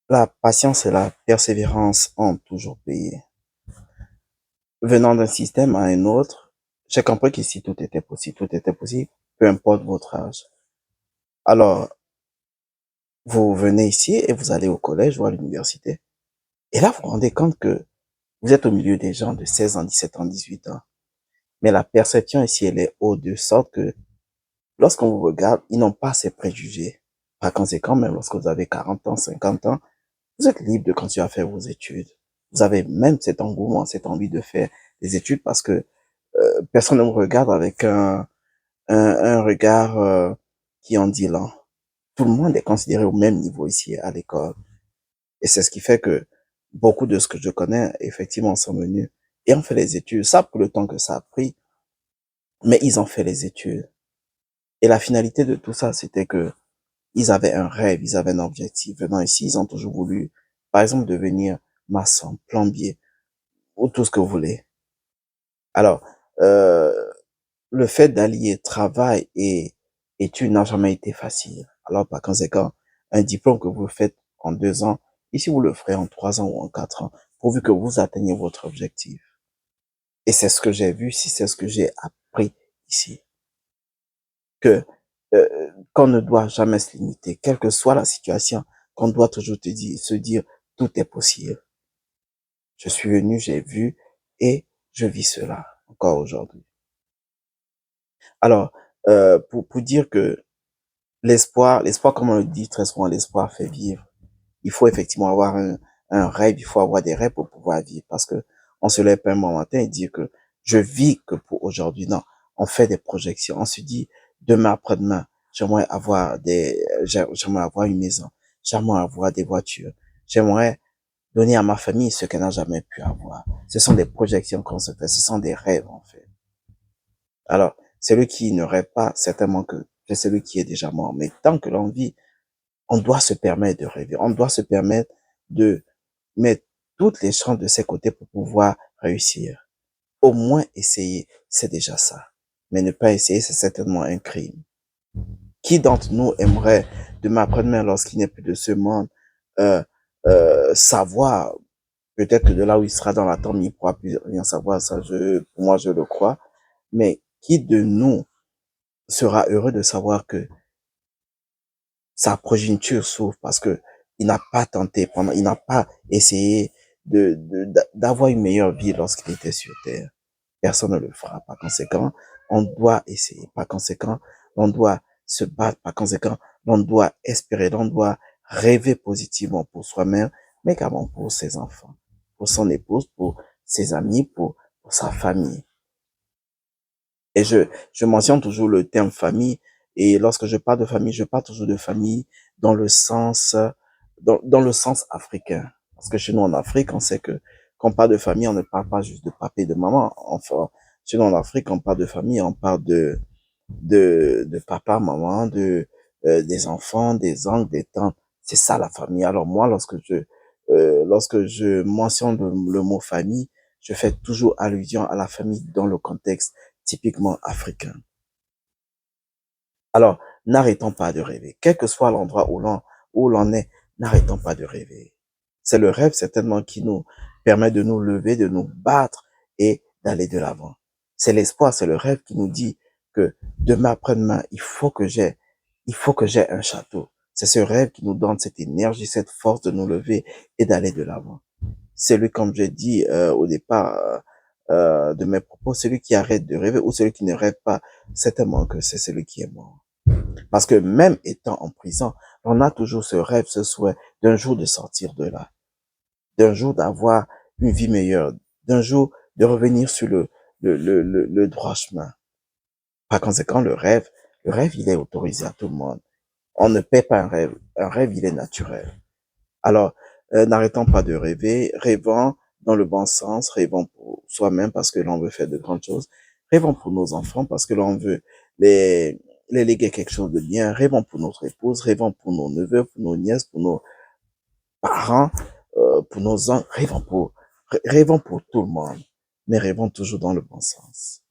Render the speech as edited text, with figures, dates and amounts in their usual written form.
La patience et la persévérance ont toujours payé. Venant d'un système à un autre, j'ai compris qu'ici tout était possible, peu importe votre âge. Alors, vous venez ici et vous allez au collège ou à l'université. Et là, vous vous rendez compte que vous êtes au milieu des gens de 16 ans, 17 ans, 18 ans. Mais la perception ici, elle est haute de sorte que lorsqu'on vous regarde, ils n'ont pas ces préjugés. Par conséquent, même lorsque vous avez 40 ans, 50 ans, vous êtes libre de continuer à faire vos études. Vous avez même cet engouement, cette envie de faire des études parce que personne ne vous regarde avec un regard qui en dit long. Tout le monde est considéré au même niveau ici à l'école. Et c'est ce qui fait que beaucoup de ce que je connais, effectivement, sont venus et ont fait les études. Ça pour le temps que ça a pris, mais ils ont fait les études. Et la finalité de tout ça, c'était que ils avaient un rêve, ils avaient un objectif. Venant ici, ils ont toujours voulu, par exemple, devenir maçon, plombier, ou tout ce que vous voulez. Alors, euh, le fait d'allier travail et études n'a jamais été facile. Alors, par conséquent, un diplôme que vous faites en 2 ans, ici, vous le ferez en 3 ans ou en 4 ans, pourvu que vous atteigniez votre objectif. Et c'est ce que j'ai vu ici, c'est ce que j'ai appris ici. Que qu'on ne doit jamais se limiter, quelle que soit la situation, qu'on doit toujours se dire, tout est possible. Je suis venu, j'ai vu et je vis cela encore aujourd'hui. Alors, pour dire que l'espoir, comme on le dit très souvent, l'espoir fait vivre. Il faut effectivement avoir un rêve, il faut avoir des rêves pour pouvoir vivre parce que on se lève pas un bon matin et dire que je vis que pour aujourd'hui. Non, on fait des projections. On se dit demain après-demain, j'aimerais avoir une maison, j'aimerais avoir des voitures, j'aimerais donner à ma famille ce qu'elle n'a jamais pu avoir. Ce sont des projections qu'on se fait, ce sont des rêves en fait. Alors, celui qui ne rêve pas, certainement que c'est celui qui est déjà mort. Mais tant que l'on vit, on doit se permettre de rêver. On doit se permettre de mettre toutes les chances de ses côtés pour pouvoir réussir. Au moins essayer, c'est déjà ça. Mais ne pas essayer, c'est certainement un crime. Qui d'entre nous aimerait, demain après-demain, lorsqu'il n'est plus de ce monde, euh, savoir, peut-être que de là où il sera dans la tombe, il ne pourra plus rien savoir, ça, pour moi, je le crois. Mais qui de nous sera heureux de savoir que sa progéniture souffre parce que il n'a pas tenté il n'a pas essayé d'avoir une meilleure vie lorsqu'il était sur Terre. Personne ne le fera. Par conséquent, on doit essayer. Par conséquent, on doit se battre. Par conséquent, on doit espérer, on doit rêver positivement pour soi-même, mais également pour ses enfants, pour son épouse, pour ses amis, pour sa famille. Et je mentionne toujours le terme famille. Et lorsque je parle de famille, je parle toujours de famille dans le sens, dans le sens africain. Parce que chez nous en Afrique, on sait que quand on parle de famille, on ne parle pas juste de papa et de maman. Enfin, chez nous en Afrique, on parle de famille, on parle de papa, maman, des enfants, des oncles, des tantes. C'est ça la famille. Alors moi, lorsque je mentionne le mot famille, je fais toujours allusion à la famille dans le contexte typiquement africain. Alors, n'arrêtons pas de rêver. Quel que soit l'endroit où l'on est, n'arrêtons pas de rêver. C'est le rêve certainement qui nous permet de nous lever, de nous battre et d'aller de l'avant. C'est l'espoir, c'est le rêve qui nous dit que demain après-demain, il faut que j'ai un château. C'est ce rêve qui nous donne cette énergie, cette force de nous lever et d'aller de l'avant. Celui, comme j'ai dit au départ de mes propos, celui qui arrête de rêver ou celui qui ne rêve pas, certainement que c'est celui qui est mort. Parce que même étant en prison, on a toujours ce rêve, ce souhait d'un jour de sortir de là, d'un jour d'avoir une vie meilleure, d'un jour de revenir sur le droit chemin. Par conséquent, le rêve, il est autorisé à tout le monde. On ne paie pas un rêve. Un rêve, il est naturel. Alors, n'arrêtons pas de rêver, rêvons dans le bon sens, rêvons pour soi-même parce que l'on veut faire de grandes choses, rêvons pour nos enfants parce que l'on veut les, les léguer quelque chose de bien, rêvons pour notre épouse, rêvons pour nos neveux, pour nos nièces, pour nos parents, pour nos oncles, rêvons pour tout le monde, mais rêvons toujours dans le bon sens.